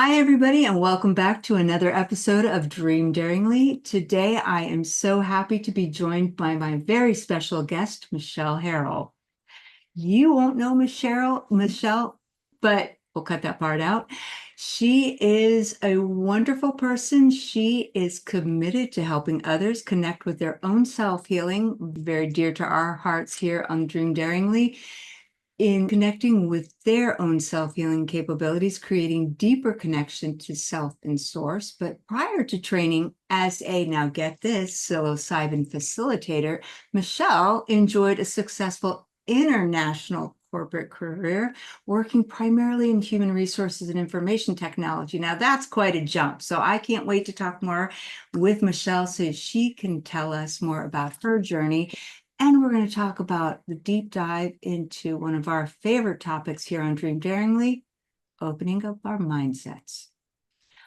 Hi, everybody, and welcome back to another episode of Dream Daringly. Today, I am so happy to be joined by my very special guest, Michelle Harrell. You won't know Michelle, but we'll cut that part out. She is a wonderful person. She is committed to helping others connect with their own self-healing, very dear to our hearts here on Dream Daringly, in connecting with their own self-healing capabilities, creating deeper connection to self and source. But prior to training as a, now get this, psilocybin facilitator, Michelle enjoyed a successful international corporate career, working primarily in human resources and information technology. Now that's quite a jump. So I can't wait to talk more with Michelle so she can tell us more about her journey. And we're going to talk about the deep dive into one of our favorite topics here on Dream Daringly, opening up our mindsets.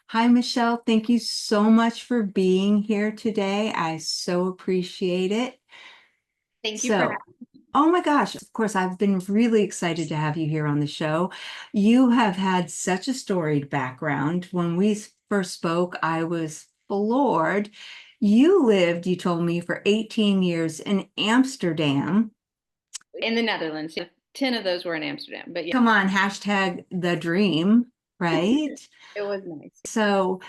Hi, Michelle. Thank you so much for being here today. I so appreciate it. Thank you for having me. Oh my gosh, of course, I've been really excited to have you here on the show. You have had such a storied background. When we first spoke, I was floored. You lived, you told me, for 18 years in Amsterdam. In the Netherlands. 10 of those were in Amsterdam, but yeah, Come on, hashtag the dream, right? it was nice. So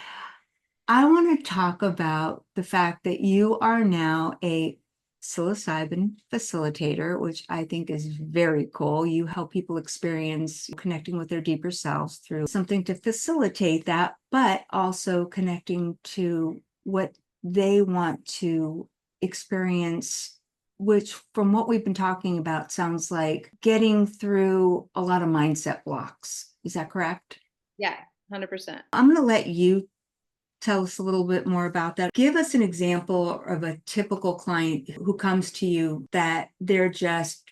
I want to talk about the fact that you are now a psilocybin facilitator, which I think is very cool. You help people experience connecting with their deeper selves through something to facilitate that, but also connecting to what they want to experience, which from what we've been talking about sounds like getting through a lot of mindset blocks. Is that correct? Yeah, 100%. I'm going to let you tell us a little bit more about that. Give us an example of a typical client who comes to you that they're just,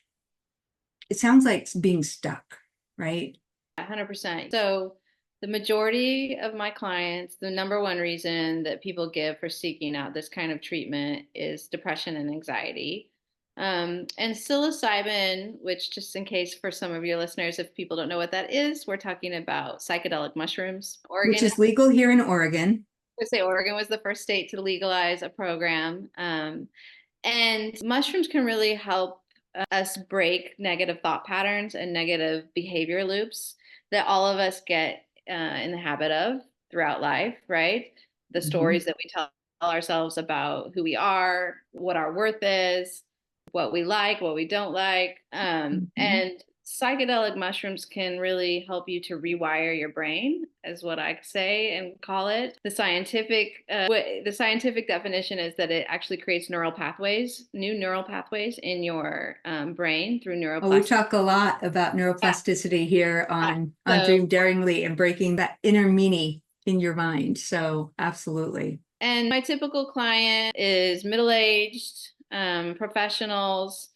it sounds like being stuck, right? 100%. So the majority of my clients, the number one reason that people give for seeking out this kind of treatment is depression and anxiety. And psilocybin, which just in case for some of your listeners, if people don't know what that is, we're talking about psychedelic mushrooms. Which Oregon, is legal here in Oregon. I say Oregon was the first state to legalize a program. And mushrooms can really help us break negative thought patterns and negative behavior loops that all of us get in the habit of throughout life, right? The Mhm. stories that we tell ourselves about who we are, what our worth is, what we like, what we don't like. Mhm. And psychedelic mushrooms can really help you to rewire your brain, is what I say and call it. The scientific definition is that it actually creates new neural pathways in your brain through Well, we neuroplasticity. talk a lot about neuroplasticity here on So, Dream Daringly and breaking that inner meanie in your mind. So absolutely. and my typical client is middle-aged professionals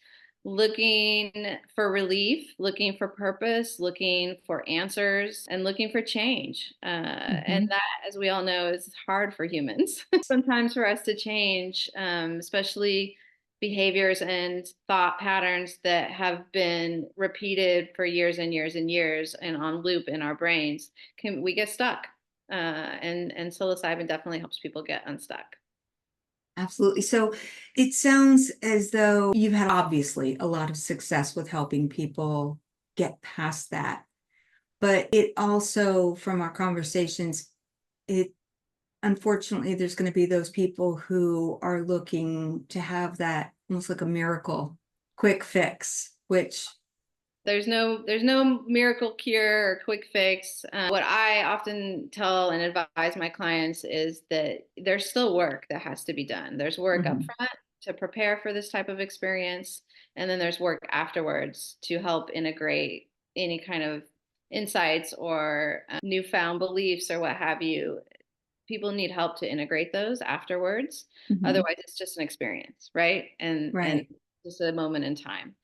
looking for relief, looking for purpose, looking for answers, and looking for change. And Mhm. that, as we all know, is hard for humans. Sometimes for us to change, especially behaviors and thought patterns that have been repeated for years and years and years and on loop in our brains, we get stuck. And psilocybin definitely helps people get unstuck. Absolutely. So it sounds as though you've had obviously a lot of success with helping people get past that. But it also, from our conversations, it unfortunately, there's going to be those people who are looking to have that almost like a miracle, quick fix, which There's no miracle cure or quick fix. What I often tell and advise my clients is that there's still work that has to be done. There's work up Mhm. front to prepare for this type of experience, and then there's work afterwards to help integrate any kind of insights or newfound beliefs or what have you. People need help to integrate those afterwards. Mhm. Otherwise, it's just an experience, right? And Right. just a moment in time.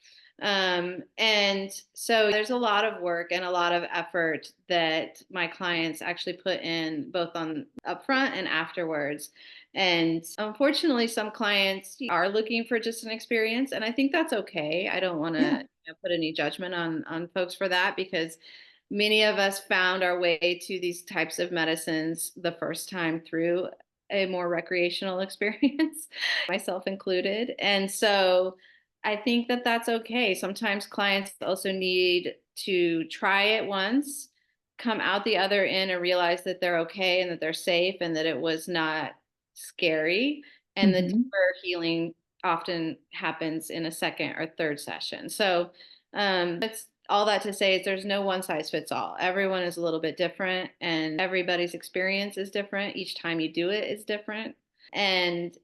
And so there's a lot of work and a lot of effort that my clients actually put in both on upfront and afterwards. And unfortunately, some clients are looking for just an experience, and I think that's okay. I don't want Yeah. to put any judgment on folks for that because many of us found our way to these types of medicines the first time through a more recreational experience, myself included. And so I think that that's okay. Sometimes clients also need to try it once, come out the other end and realize that they're okay and that they're safe and that it was not scary. And the Hmm. deeper healing often happens in a second or third session. So that's all that to say is there's no one size fits all. Everyone is a little bit different and everybody's experience is different. Each time you do it is different. And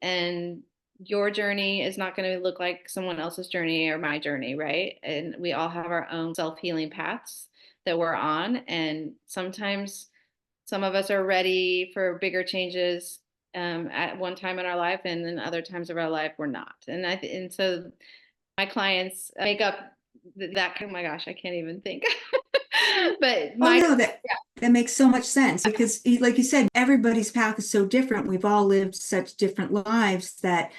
your journey is not going to look like someone else's journey or my journey, right? And we all have our own self-healing paths that we're on. And sometimes some of us are ready for bigger changes at one time in our life, and then other times of our life we're not. And so my clients make up that. Oh my gosh, I can't even think. But Oh my no, that makes so much sense because, like you said, everybody's path is so different. We've all lived such different lives that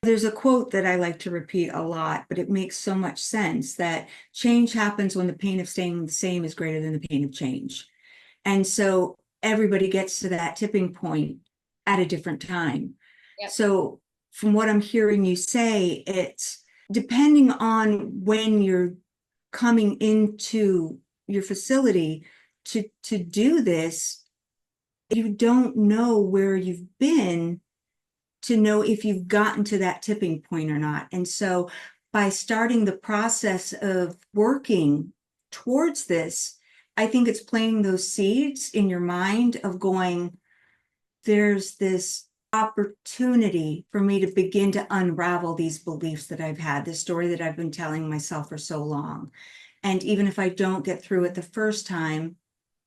there's a quote that I like to repeat a lot, but it makes so much sense that change happens when the pain of staying the same is greater than the pain of change. And so everybody gets to that tipping point at a different time. yep, So from what I'm hearing you say, it's depending on when you're coming into your facility to do this, you don't know where you've been to know if you've gotten to that tipping point or not. And so by starting the process of working towards this, I think it's planting those seeds in your mind of going, there's this opportunity for me to begin to unravel these beliefs that I've had, this story that I've been telling myself for so long. And even if I don't get through it the first time,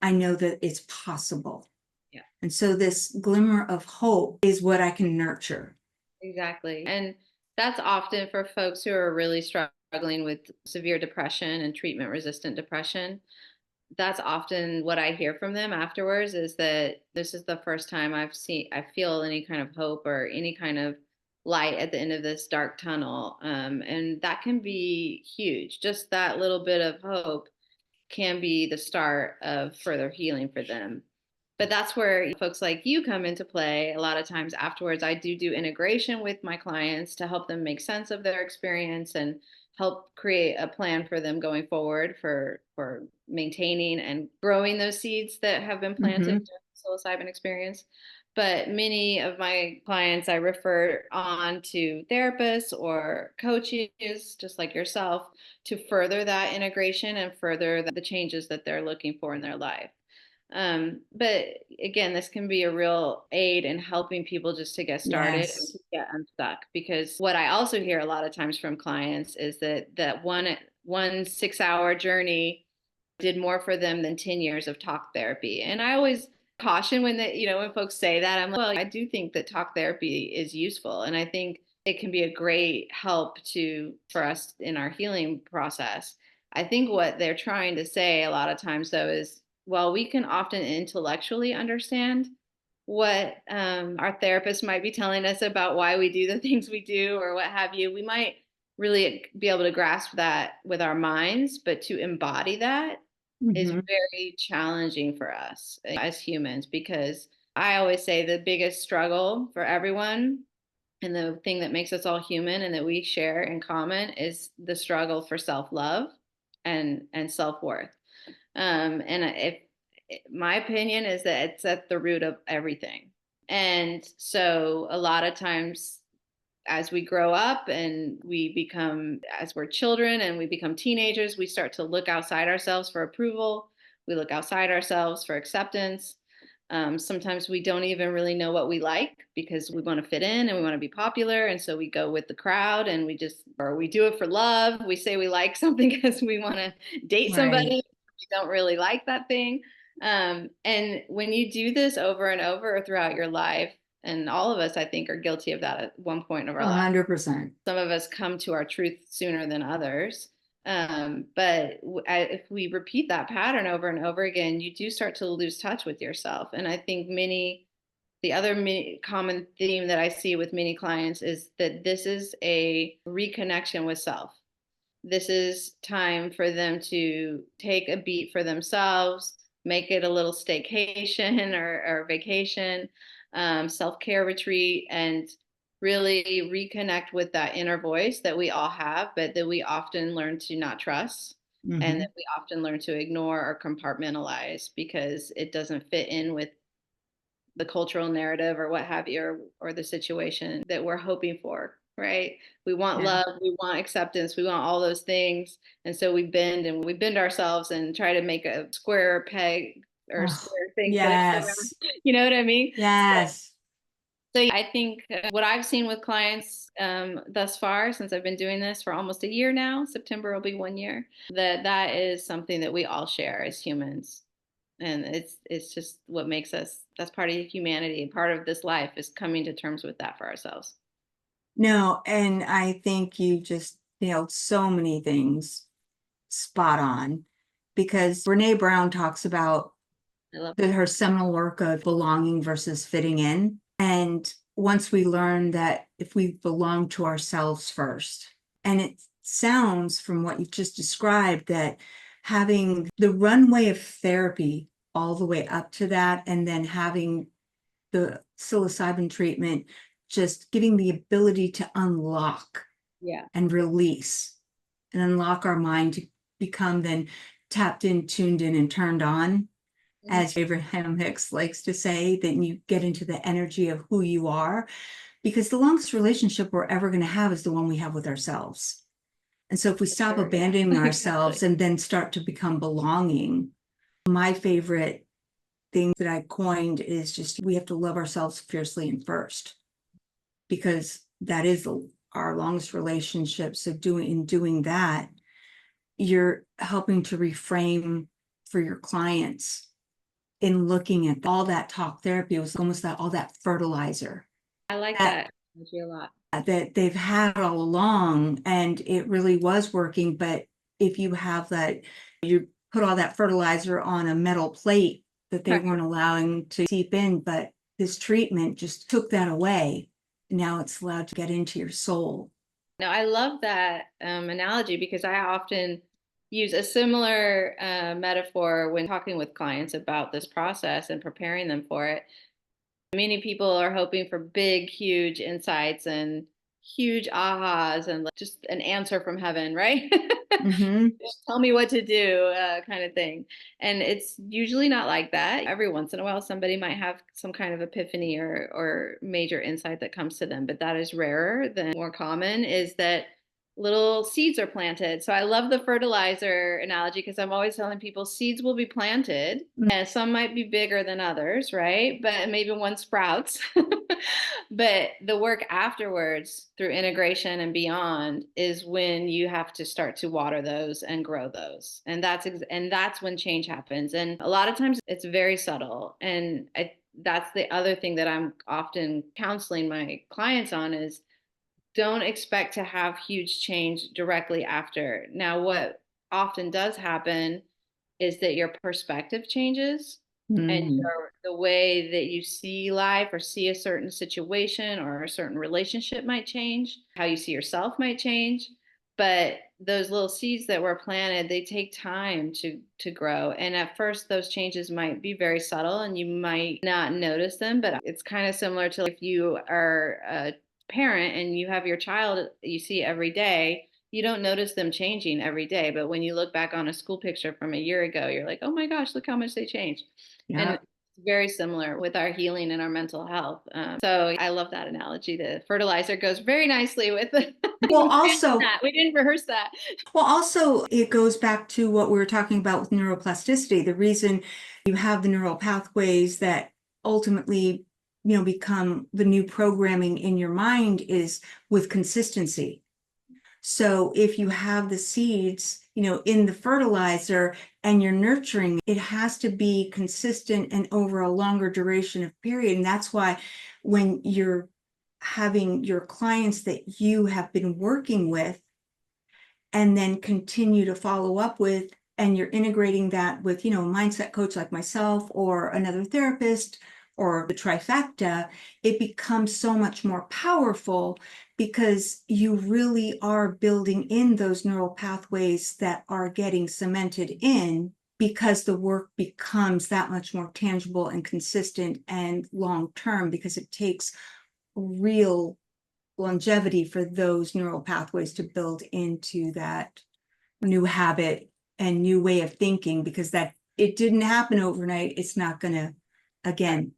I know that it's possible. yeah, And so this glimmer of hope is what I can nurture. exactly. And that's often for folks who are really struggling with severe depression and treatment resistant depression. That's often what I hear from them afterwards is that this is the first time I feel any kind of hope or any kind of light at the end of this dark tunnel. And that can be huge. Just that little bit of hope can be the start of further healing for them. But that's where folks like you come into play. A lot of times afterwards, I do integration with my clients to help them make sense of their experience and help create a plan for them going forward for maintaining and growing those seeds that have been planted Mhm. during the psilocybin experience. But many of my clients I refer on to therapists or coaches, just like yourself, to further that integration and further the changes that they're looking for in their life. But again, this can be a real aid in helping people just to get started and Yes. to get unstuck. Because what I also hear a lot of times from clients is that one 6 hour journey did more for them than 10 years of talk therapy. And I always caution when folks say that, I'm like, well, I do think that talk therapy is useful. And I think it can be a great help for us in our healing process. I think what they're trying to say a lot of times though is, well, we can often intellectually understand what our therapist might be telling us about why we do the things we do or what have you. We might really be able to grasp that with our minds, but to embody that is Hmm. very challenging for us as humans because I always say the biggest struggle for everyone and the thing that makes us all human and that we share in common is the struggle for self-love and self-worth. And if my opinion is that it's at the root of everything. And so a lot of times as we grow up and as we're children and we become teenagers, we start to look outside ourselves for approval. We look outside ourselves for acceptance. Sometimes we don't even really know what we like because we want to fit in and we want to be popular. And so we go with the crowd and or we do it for love. We say we like something because we want to date somebody. Right. We don't really like that thing. And when you do this over and over throughout your life, and all of us, I think, are guilty of that at one point of our life. 100%. Some of us come to our truth sooner than others. But if we repeat that pattern over and over again, you do start to lose touch with yourself. And I think the other common theme that I see with many clients is that this is a reconnection with self. this is time for them to take a beat for themselves, make it a little staycation or vacation, self-care retreat, and really reconnect with that inner voice that we all have, but that we often learn to not trust, and Mm-hmm. that we often learn to ignore or compartmentalize because it doesn't fit in with the cultural narrative or what have you, or the situation that we're hoping for, right? We want Yeah. love, we want acceptance, we want all those things. And so we bend ourselves and try to make a square peg or Oh, square thing fit in yes. whatever, you know what I mean? Yes. So I think what I've seen with clients thus far, since I've been doing this for almost a year now, September will be 1 year, that is something that we all share as humans. And it's just what makes us, that's part of humanity. Part of this life is coming to terms with that for ourselves. No, and I think you just nailed so many things spot on because Brene Brown talks about I love her seminal work of belonging versus fitting in. And once we learn that if we belong to ourselves first, and it sounds from what you've just described that having the runway of therapy all the way up to that, and then having the psilocybin treatment, just giving the ability to unlock yeah. and release and unlock our mind to become then tapped in, tuned in, and turned on, Mhm. as Abraham Hicks likes to say, that you get into the energy of who you are, because the longest relationship we're ever going to have is the one we have with ourselves. And so if we stop Sure, yeah. abandoning Exactly. ourselves and then start to become belonging, my favorite thing that I coined is just we have to love ourselves fiercely and first, because that is our longest relationship. So doing that, you're helping to reframe for your clients in looking at all that talk therapy. It was almost that all that fertilizer I like that that energy a lot. that they've had all along, and it really was working. But if you have that, you put all that fertilizer on a metal plate that they weren't allowing to seep in, but this treatment just took that away. Now it's allowed to get into your soul. No, I love that analogy because I often use a similar metaphor when talking with clients about this process and preparing them for it. Many people are hoping for big, huge insights and huge ahas and like just an answer from heaven, right? Mm-hmm. Just tell me what to do, kind of thing. And it's usually not like that. Every once in a while, somebody might have some kind of epiphany or major insight that comes to them, but that is rarer. Than more common is that little seeds are planted. So I love the fertilizer analogy because I'm always telling people seeds will be planted, and some might be bigger than others, right? But maybe one sprouts. But the work afterwards through integration and beyond is when you have to start to water those and grow those. And that's when change happens. And a lot of times it's very subtle. And that's the other thing that I'm often counseling my clients on is don't expect to have huge change directly after. Now, what often does happen is that your perspective changes and Mm-hmm. the way that you see life or see a certain situation or a certain relationship might change. How you see yourself might change. But those little seeds that were planted, they take time to grow. And at first, those changes might be very subtle and you might not notice them. But it's kind of similar to if you are a parent and you have your child you see every day, you don't notice them changing every day. But when you look back on a school picture from a year ago, you're like, oh my gosh, look how much they changed. And Yeah. it's very similar with our healing and our mental health. So I love that analogy. The fertilizer goes very nicely with Well, you planned also, that. We didn't rehearse that. it goes back to what we were talking about with neuroplasticity. The reason you have the neural pathways that ultimately, become the new programming in your mind is with consistency. So if you have the seeds, in the fertilizer and you're nurturing, it has to be consistent and over a longer duration of period. And that's why when you're having your clients that you have been working with and then continue to follow up with, and you're integrating that with, a mindset coach like myself or another therapist or the trifecta, it becomes so much more powerful because you really are building in those neural pathways that are getting cemented in, because the work becomes that much more tangible and consistent and long-term, because it takes real longevity for those neural pathways to build into that new habit and new way of thinking, because that it didn't happen overnight. It's not going to, again,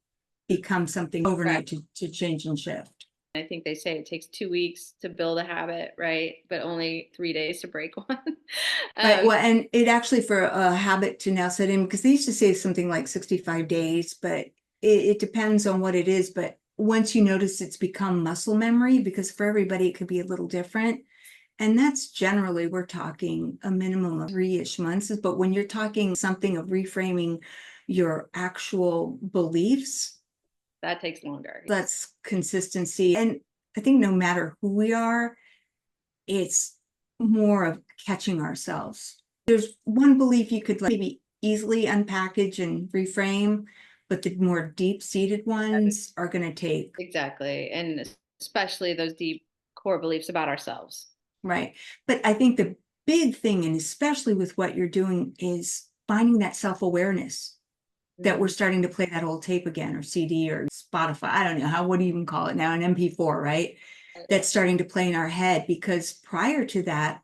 become something overnight to change and shift. I think they say it takes 2 weeks to build a habit, right? But only 3 days to break one. Right. Well, and it actually, for a habit to now set in, because they used to say something like 65 days, but it depends on what it is. But once you notice it's become muscle memory, because for everybody it could be a little different. And that's generally, we're talking a minimum of 3-ish months. But when you're talking something of reframing your actual beliefs, that takes longer. That's consistency. And I think no matter who we are, it's more of catching ourselves. There's one belief you could maybe easily unpackage and reframe, but the more deep-seated ones are going to take. Exactly. And especially those deep core beliefs about ourselves. Right. But I think the big thing, and especially with what you're doing, is finding that self-awareness that we're starting to play that old tape again, or CD or Spotify. I don't know what do you even call it now, an MP4, right? That's starting to play in our head, because prior to that,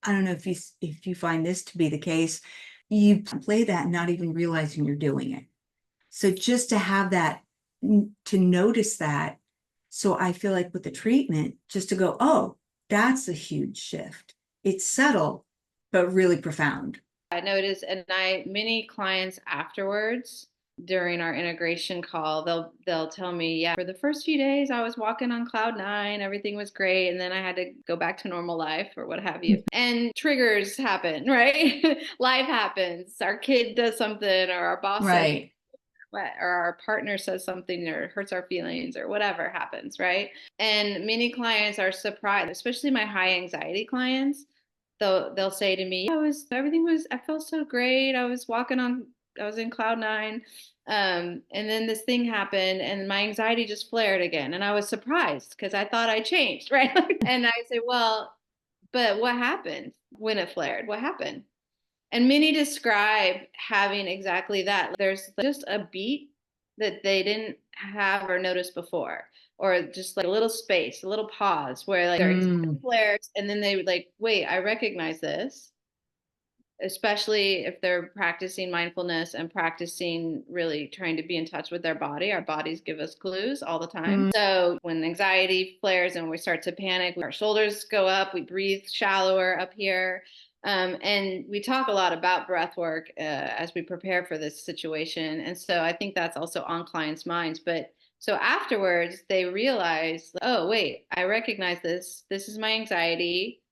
I don't know if you find this to be the case, you play that not even realizing you're doing it. So just to have that, to notice that. So I feel like with the treatment, just to go, oh, that's a huge shift. It's subtle, but really profound. I noticed, and many clients afterwards during our integration call, they'll tell me, yeah, for the first few days I was walking on cloud 9, everything was great, and then I had to go back to normal life or what have you. And triggers happen, right? Life happens. Our kid does something, or our boss says, or our partner says something or hurts our feelings, or whatever happens, right? And many clients are surprised, especially my high anxiety clients. They'll say to me, I felt so great. I was in cloud 9. And then this thing happened and my anxiety just flared again. And I was surprised because I thought I changed, right? And I say, well, but what happened when it flared? What happened? And many describe having exactly that. There's just a beat that they didn't have or notice before, or just like a little space, a little pause where like their anxiety flares, and then they would like, wait, I recognize this. Especially if they're practicing mindfulness and practicing really trying to be in touch with their body. Our bodies give us clues all the time. So when anxiety flares and we start to panic, our shoulders go up, we breathe shallower up here. And we talk a lot about breath work as we prepare for this situation. And so I think that's also on clients' minds. But so afterwards, they realize, oh, wait, I recognize this. This is my anxiety.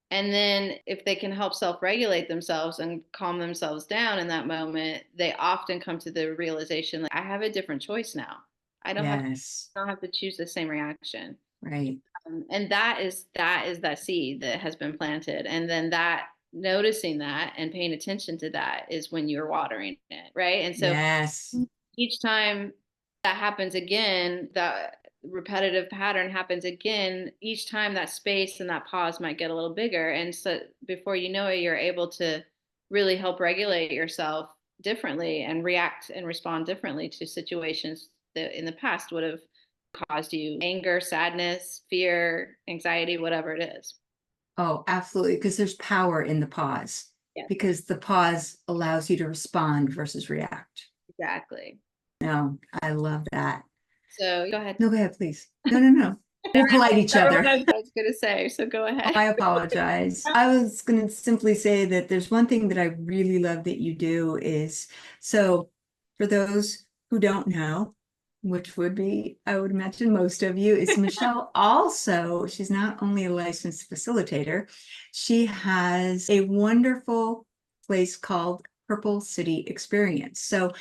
And then if they can help self-regulate themselves and calm themselves down in that moment, they often come to the realization, like, I have a different choice now. I don't have to choose the same reaction. Right. And that is that seed that has been planted. And then that noticing that and paying attention to that is when you're watering it, right? And so each time that happens again, the repetitive pattern happens again, each time that space and that pause might get a little bigger. And so before you know it, you're able to really help regulate yourself differently and react and respond differently to situations that in the past would have caused you anger, sadness, fear, anxiety, whatever it is. Oh, absolutely. Because there's power in the pause. Yeah. Because the pause allows you to respond versus react. Exactly. No, I love that. So go ahead. No, go ahead, please. No. We'll polite each other. I was going to say, so go ahead. I apologize. I was going to simply say that there's one thing that I really love that you do is, so for those who don't know, which would be, I would imagine most of you, is Michelle also, she's not only a licensed facilitator, she has a wonderful place called Purple City Experience. So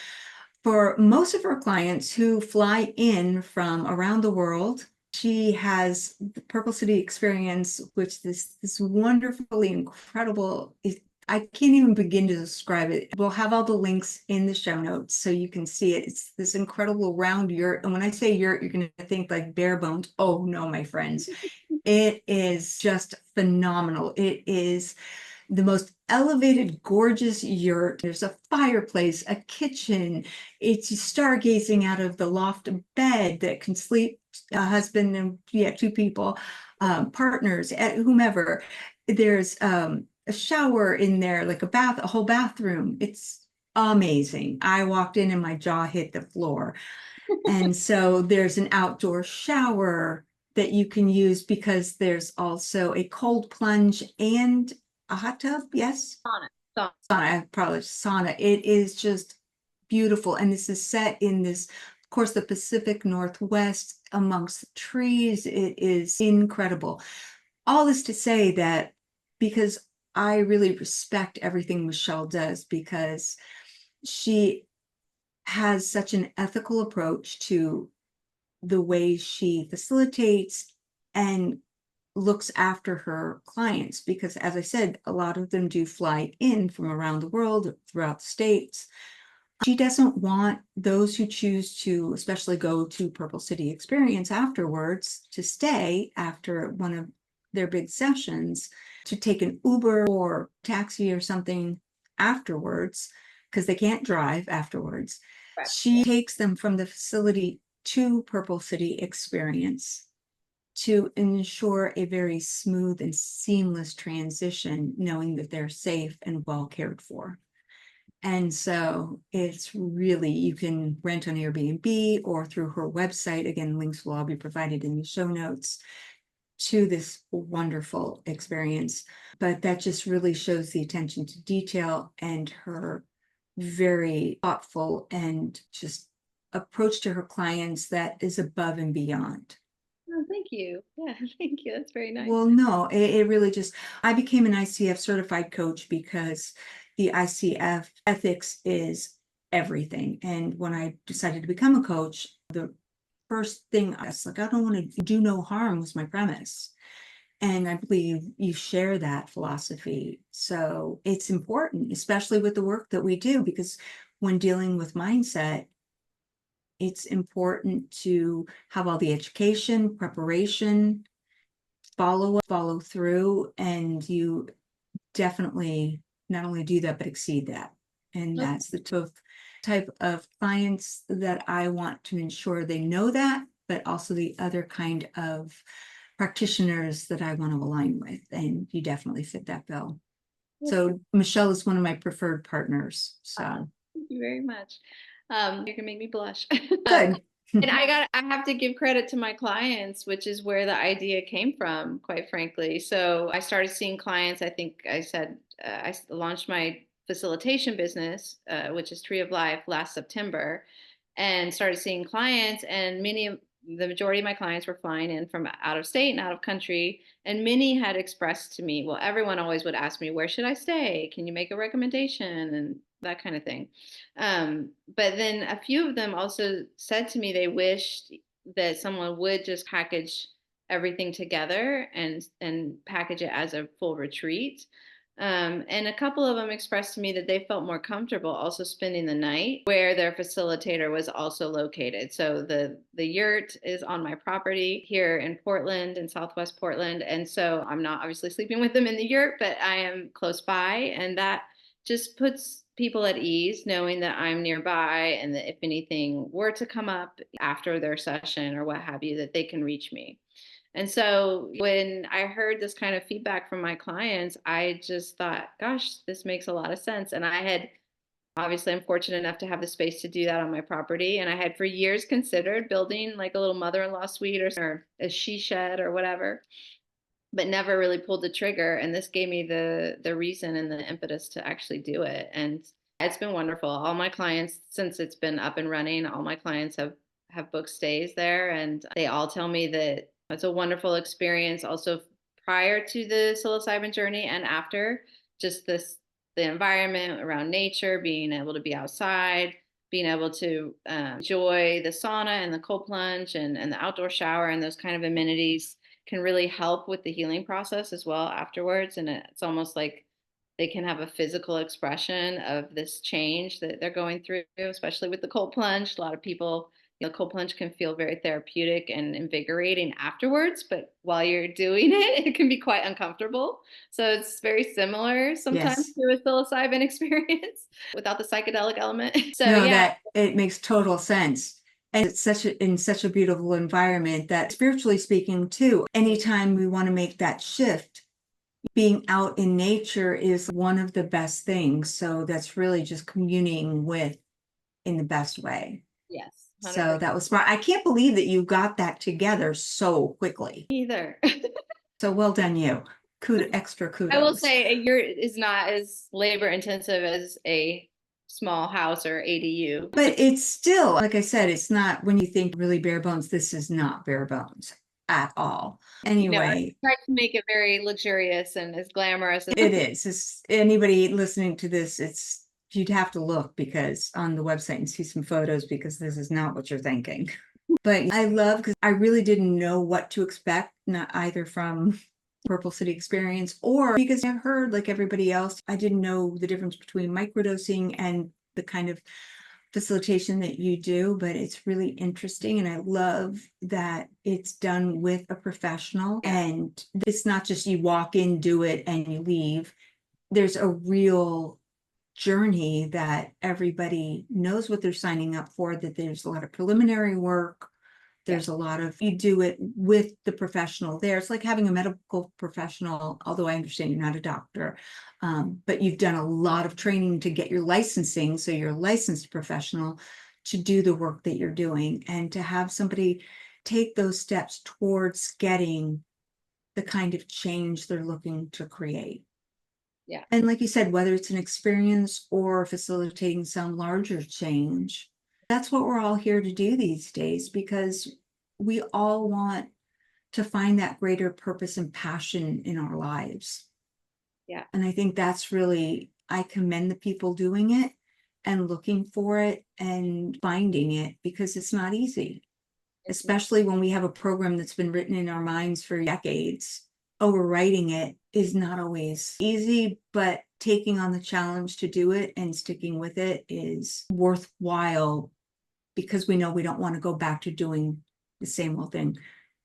for most of her clients who fly in from around the world, she has the Purple City Experience, which this wonderfully incredible, I can't even begin to describe it. We'll have all the links in the show notes so you can see it. It's this incredible round yurt. And when I say yurt, you're going to think like bare bones. Oh no, my friends. It is just phenomenal. It is the most elevated, gorgeous yurt. There's a fireplace, a kitchen. It's stargazing out of the loft bed that can sleep a husband and two people, partners, whomever. There's a shower in there, like a whole bathroom. It's amazing. I walked in and my jaw hit the floor. And so there's an outdoor shower that you can use because there's also a cold plunge and a hot tub. Yes. Sauna. Probably sauna. It is just beautiful. And this is set in this, of course, the Pacific Northwest amongst the trees. It is incredible. All this to say that because I really respect everything Michelle does, because she has such an ethical approach to the way she facilitates and looks after her clients. Because as I said, a lot of them do fly in from around the world, throughout the states. She doesn't want those who choose to, especially go to Purple City Experience afterwards, to stay after one of their big sessions, to take an Uber or taxi or something afterwards, because they can't drive afterwards. Correct. She takes them from the facility to Purple City Experience to ensure a very smooth and seamless transition, knowing that they're safe and well cared for. And so it's really, you can rent on Airbnb or through her website. Again, links will all be provided in the show notes to this wonderful experience. But that just really shows the attention to detail and her very thoughtful and just approach to her clients that is above and beyond. Oh, thank you. Yeah, thank you. That's very nice. Well, no, it really just, I became an ICF certified coach because the ICF ethics is everything. And when I decided to become a coach, the first thing I was like, I don't want to do no harm was my premise. And I believe you share that philosophy. So it's important, especially with the work that we do, because when dealing with mindset, it's important to have all the education, preparation, follow through, and you definitely not only do that, but exceed that. And that's the type of clients that I want to ensure they know that, but also the other kind of practitioners that I want to align with. And you definitely fit that bill. So Michelle is one of my preferred partners. So thank you very much. You're gonna make me blush. good. And I have to give credit to my clients, which is where the idea came from, quite frankly. So I started seeing clients. I think I said I launched my facilitation business, which is Tree of Life, last September, and started seeing clients. And the majority of my clients were flying in from out of state and out of country. And many had expressed to me, well, everyone always would ask me, where should I stay? Can you make a recommendation? And that kind of thing. But then a few of them also said to me they wished that someone would just package everything together and package it as a full retreat. And a couple of them expressed to me that they felt more comfortable also spending the night where their facilitator was also located. So the yurt is on my property here in Portland, in Southwest Portland. And so I'm not obviously sleeping with them in the yurt, but I am close by. And that just puts people at ease knowing that I'm nearby and that if anything were to come up after their session or what have you, that they can reach me. And so when I heard this kind of feedback from my clients, I just thought, gosh, this makes a lot of sense. And obviously, I'm fortunate enough to have the space to do that on my property. And I had for years considered building like a little mother-in-law suite or a she shed or whatever, but never really pulled the trigger. And this gave me the reason and the impetus to actually do it. And it's been wonderful. All my clients, since it's been up and running, all my clients have booked stays there. And they all tell me that it's a wonderful experience also prior to the psilocybin journey and after, just the environment around nature, being able to be outside, being able to enjoy the sauna and the cold plunge and the outdoor shower and those kind of amenities can really help with the healing process as well afterwards. And it's almost like they can have a physical expression of this change that they're going through, especially with the cold plunge. A lot of people, cold plunge can feel very therapeutic and invigorating afterwards, but while you're doing it, it can be quite uncomfortable. So it's very similar sometimes Yes. to a psilocybin experience without the psychedelic element. So No, yeah, that it makes total sense. And it's in such a beautiful environment that spiritually speaking too, anytime we want to make that shift, being out in nature is one of the best things. So that's really just communing with in the best way. yes, So 100%. that was smart. I can't believe that you got that together so quickly. Either. So well done, you. Extra I will kudos. say your is not as labor intensive as a small house or ADU. But it's still, like I said, it's not when you think really bare bones, this is not bare bones at all. No, I Anyway, tried to make it very luxurious and as glamorous as it is. It's, anybody listening to this, it's you'd have to look because on the website and see some photos because this is not what you're thinking. But I love because I really didn't know what to expect, not either from Purple City experience or because I've heard like everybody else, I didn't know the difference between microdosing and the kind of facilitation that you do, but it's really interesting. And I love that it's done with a professional and it's not just you walk in, do it, and you leave. There's a real journey that everybody knows what they're signing up for, that there's a lot of preliminary work. There's a lot of, you do it with the professional there. It's like having a medical professional, although I understand you're not a doctor, but you've done a lot of training to get your licensing. So you're a licensed professional to do the work that you're doing and to have somebody take those steps towards getting the kind of change they're looking to create. yeah. And like you said, whether it's an experience or facilitating some larger change, that's what we're all here to do these days because we all want to find that greater purpose and passion in our lives. Yeah. And I think that's really, I commend the people doing it and looking for it and finding it because it's not easy, It's not. especially when we have a program that's been written in our minds for decades. Overwriting it is not always easy, but taking on the challenge to do it and sticking with it is worthwhile because we know we don't want to go back to doing the same old thing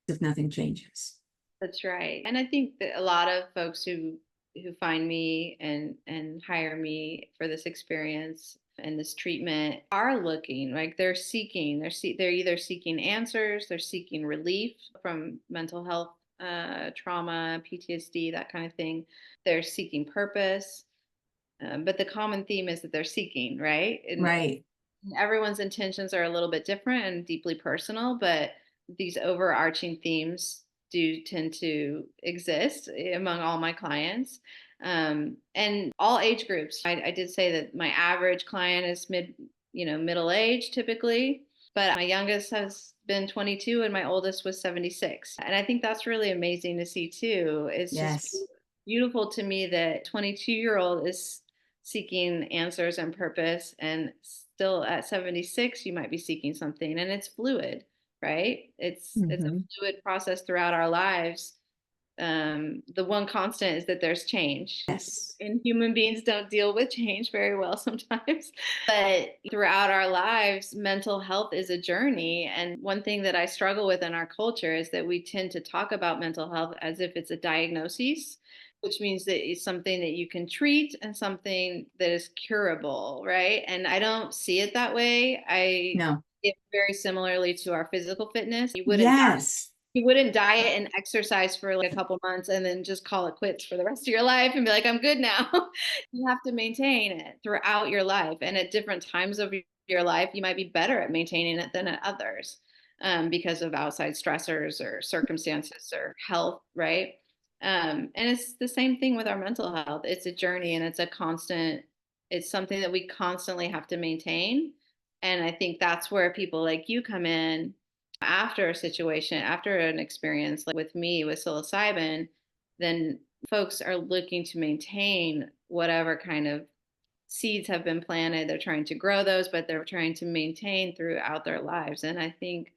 if nothing changes. That's right. And I think that a lot of folks who find me and hire me for this experience and this treatment are looking like they're either seeking answers, they're seeking relief from mental health trauma, PTSD, that kind of thing. They're seeking purpose. But the common theme is that they're seeking, right? And Right. everyone's intentions are a little bit different and deeply personal, but these overarching themes do tend to exist among all my clients, and all age groups. I did say that my average client is middle age typically, but my youngest has been 22 and my oldest was 76. And I think that's really amazing to see too. It's just Yes. beautiful to me that 22-year-old is seeking answers and purpose, and still at 76 you might be seeking something, and it's fluid, right? It's a Mm-hmm. fluid process throughout our lives. The one constant is that there's change, Yes. and human beings don't deal with change very well sometimes. But throughout our lives, mental health is a journey. And one thing that I struggle with in our culture is that we tend to talk about mental health as if it's a diagnosis, which means that it's something that you can treat and something that is curable, right? And I don't see it that way. I No. see it very similarly to our physical fitness. Yes. You wouldn't diet and exercise for like a couple months and then just call it quits for the rest of your life and be like, I'm good now. You have to maintain it throughout your life. And at different times of your life, you might be better at maintaining it than at others, because of outside stressors or circumstances or health, right? And it's the same thing with our mental health. It's a journey and it's something that we constantly have to maintain. And I think that's where people like you come in after a situation, after an experience like with me with psilocybin. Then folks are looking to maintain whatever kind of seeds have been planted. They're trying to grow those, but they're trying to maintain throughout their lives. And I think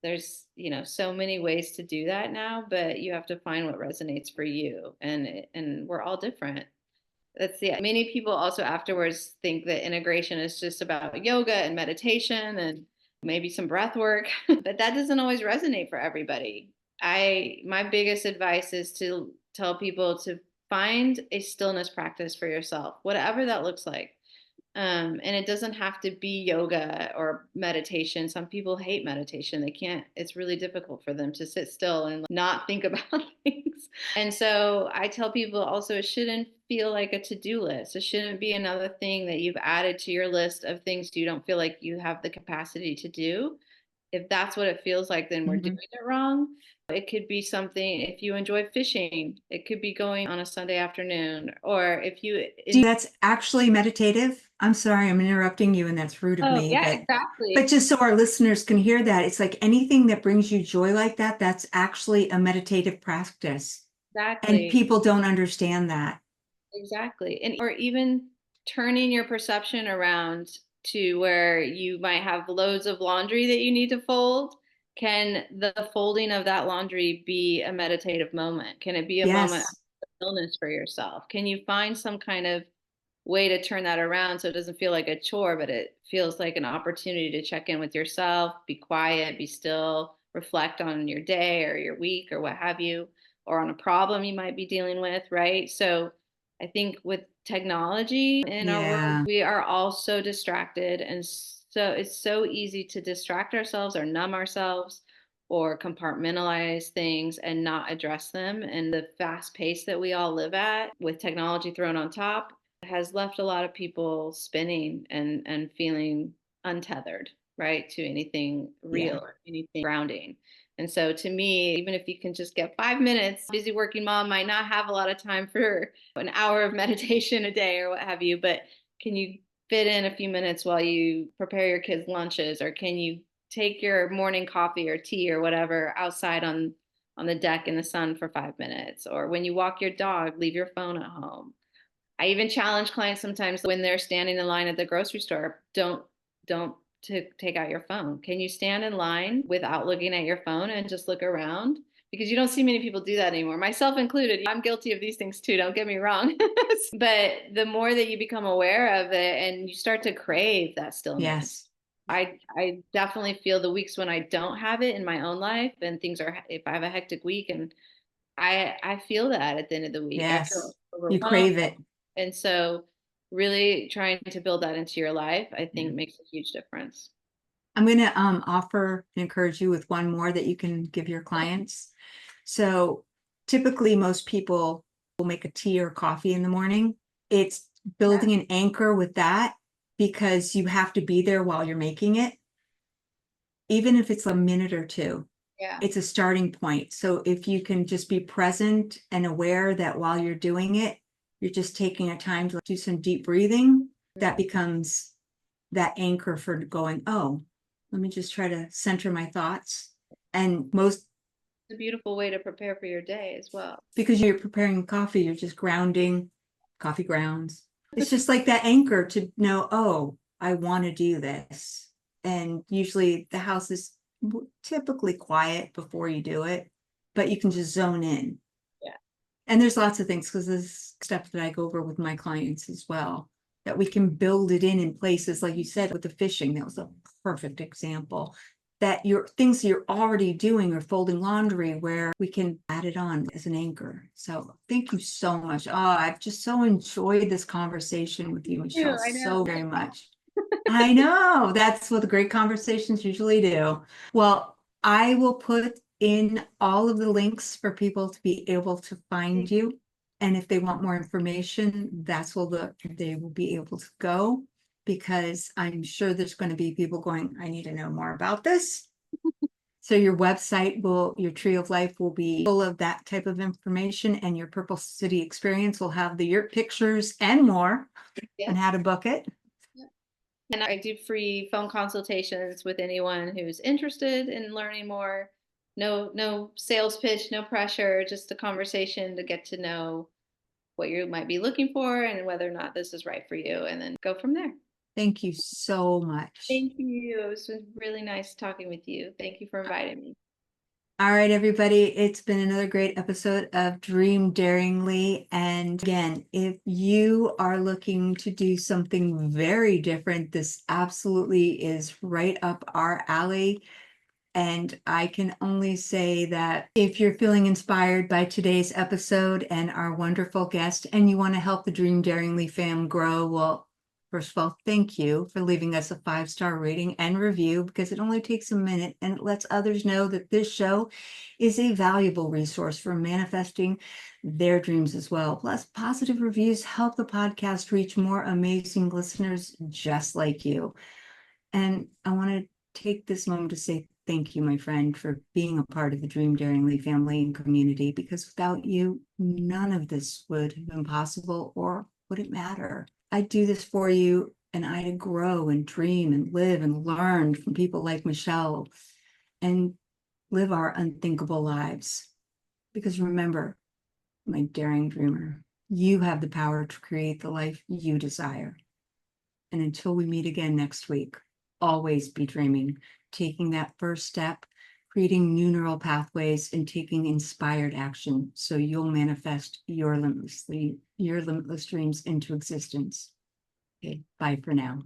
there's, so many ways to do that now, but you have to find what resonates for you. And we're all different. Many people also afterwards think that integration is just about yoga and meditation and maybe some breath work, but that doesn't always resonate for everybody. My biggest advice is to tell people to find a stillness practice for yourself, whatever that looks like. And it doesn't have to be yoga or meditation. Some people hate meditation. They can't, it's really difficult for them to sit still and not think about things. And so I tell people also it shouldn't feel like a to-do list. It shouldn't be another thing that you've added to your list of things you don't feel like you have the capacity to do. If that's what it feels like, then we're doing Mhm. it wrong. It could be something, if you enjoy fishing, it could be going on a Sunday afternoon, or if you, That's actually meditative. I'm sorry, I'm interrupting you, and that's rude of oh, me, yeah, but exactly. just so our listeners can hear that, it's like anything that brings you joy like that, that's actually a meditative practice. And Exactly. people don't understand that. Exactly. And or even turning your perception around to where you might have loads of laundry that you need to fold. Can the folding of that laundry be a meditative moment? Can it be a moment Yes, of stillness for yourself? Can you find some kind of way to turn that around so it doesn't feel like a chore, but it feels like an opportunity to check in with yourself, be quiet, be still, reflect on your day or your week or what have you, or on a problem you might be dealing with, right? So I think with technology in our world, yeah, we are all so distracted. And so it's so easy to distract ourselves or numb ourselves or compartmentalize things and not address them. And the fast pace that we all live at with technology thrown on top has left a lot of people spinning and feeling untethered, right, to anything yeah, real or anything grounding. And so to me, even if you can just get 5 minutes, busy working mom might not have a lot of time for an hour of meditation a day or what have you, but can you fit in a few minutes while you prepare your kids' lunches, or can you take your morning coffee or tea or whatever outside on the deck in the sun for 5 minutes, or when you walk your dog, leave your phone at home. I even challenge clients sometimes when they're standing in line at the grocery store, don't to take out your phone. Can you stand in line without looking at your phone and just look around? Because you don't see many people do that anymore, myself included. I'm guilty of these things too, don't get me wrong. But the more that you become aware of it and you start to crave that stillness, yes, I definitely feel the weeks when I don't have it in my own life and things are, if I have a hectic week, and I feel that at the end of the week, I feel yes. You overwhelmed. crave it. And so really trying to build that into your life, I Yeah. think makes a huge difference. I'm going to offer and encourage you with one more that you can give your clients. So typically, most people will make a tea or coffee in the morning. It's Yeah. building an anchor with that because you have to be there while you're making it, even if it's a minute or two. Yeah. It's a starting point. So if you can just be present and aware that while you're doing it, you're just taking a time to do some deep breathing, that becomes that anchor for going, oh, let me just try to center my thoughts. And most, It's a beautiful way to prepare for your day as well. because you're preparing coffee, you're just grounding, coffee grounds. It's just like that anchor to know, oh, I want to do this. And usually the house is typically quiet before you do it, but you can just zone in. Yeah. And there's lots of things because there's stuff that I go over with my clients as well, that we can build it in places, like you said, with the fishing. That was a perfect example. That your things you're already doing or folding laundry where we can add it on as an anchor. So thank you so much. Oh, I've just so enjoyed this conversation with you, Michelle, I so know. very much. I know that's what the great conversations usually do. Well, I will put in all of the links for people to be able to find you. And if they want more information, that's where they will be able to go, because I'm sure there's going to be people going, I need to know more about this. So your website your Tree of Life will be full of that type of information, and your Purple City experience will have the yurt pictures and more Yeah. on how to book it. And I do free phone consultations with anyone who's interested in learning more. No sales pitch, no pressure, just a conversation to get to know what you might be looking for and whether or not this is right for you, and then go from there. Thank you so much. Thank you. It was really nice talking with you. Thank you for inviting me. All right, everybody, it's been another great episode of Dream Daringly. And again, if you are looking to do something very different, this absolutely is right up our alley. And I can only say that if you're feeling inspired by today's episode and our wonderful guest, and you want to help the Dream Daringly fam grow, well, first of all, thank you for leaving us a 5-star rating and review, because it only takes a minute and it lets others know that this show is a valuable resource for manifesting their dreams as well. Plus, positive reviews help the podcast reach more amazing listeners just like you. And I want to take this moment to say thank you, my friend, for being a part of the Dream Daringly family and community, because without you, none of this would have been possible or would it matter. I do this for you and I to grow and dream and live and learn from people like Michelle and live our unthinkable lives. Because remember, my daring dreamer, you have the power to create the life you desire. And until we meet again next week, always be dreaming, taking that first step, creating new neural pathways, and taking inspired action so you'll manifest your limitless dreams into existence. Okay, bye for now.